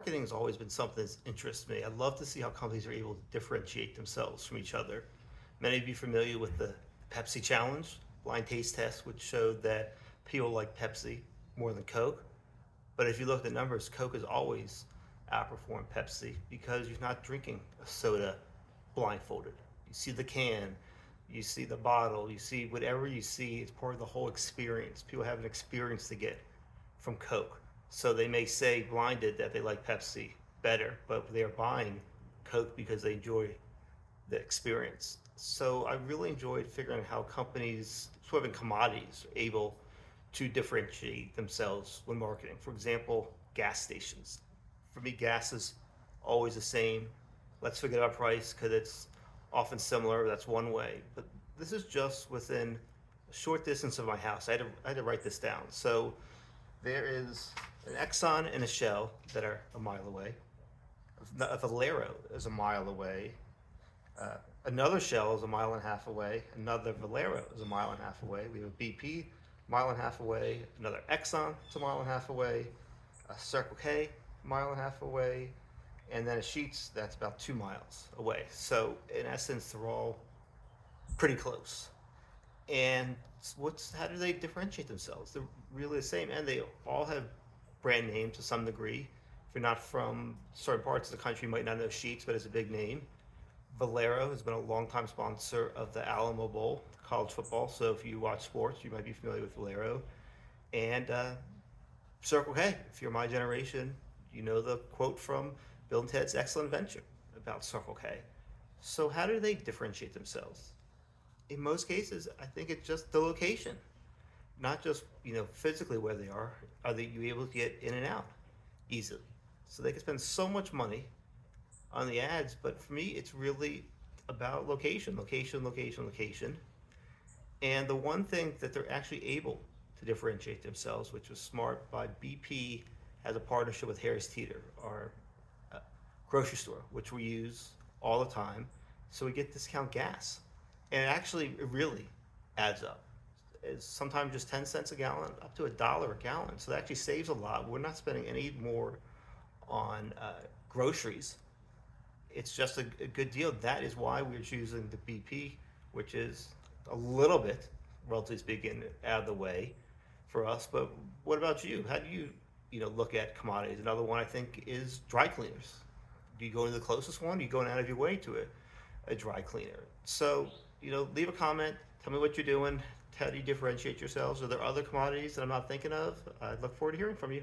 Marketing has always been something that's interests me. I love to see how companies are able to differentiate themselves from each other. Many of you familiar with the Pepsi Challenge blind taste test, which showed that people like Pepsi more than Coke. But if you look at the numbers, Coke has always outperformed Pepsi because you're not drinking a soda blindfolded. You see the can, you see the bottle, you see whatever you see. It's part of the whole experience. People have an experience to get from Coke. So they may say blinded that they like Pepsi better, but they're buying Coke because they enjoy the experience. So I really enjoyed figuring out how companies, sort of in commodities, are able to differentiate themselves when marketing. For example, gas stations. For me, gas is always the same. Let's forget about price because it's often similar. That's one way. But this is just within a short distance of my house. I had to write this down. So there is an Exxon and a Shell that are a mile away. A Valero is a mile away. Another Shell is a mile and a half away. Another Valero is a mile and a half away. We have a BP, mile and a half away. Another Exxon is a mile and a half away. A Circle K, mile and a half away. And then a Sheetz that's about 2 miles away. So in essence, they're all pretty close. And what's how do they differentiate themselves? They're really the same, and they all have brand names to some degree. If you're not from certain parts of the country, you might not know Sheets, but it's a big name. Valero has been a longtime sponsor of the Alamo Bowl, college football. So if you watch sports, you might be familiar with Valero. And Circle K, if you're my generation, you know the quote from Bill and Ted's Excellent Adventure about Circle K. So how do they differentiate themselves? In most cases, I think it's just the location, not just physically where they are. Are they you able to get in and out easily? So they can spend so much money on the ads, but for me, it's really about location, location, location, location. And the one thing that they're actually able to differentiate themselves, which was smart by BP, has a partnership with Harris Teeter, our uh, grocery store, which we use all the time. So we get discount gas. And it really adds up. It's sometimes just 10 cents a gallon, up to $1 a gallon. So that actually saves a lot. We're not spending any more on groceries. It's just a good deal. That is why we're choosing the BP, which is a little bit, relatively speaking, out of the way for us. But what about you? How do you look at commodities? Another one I think is dry cleaners. Do you go to the closest one? Are you going out of your way to a dry cleaner? So, leave a comment. Tell me what you're doing. How do you differentiate yourselves? Are there other commodities that I'm not thinking of? I look forward to hearing from you.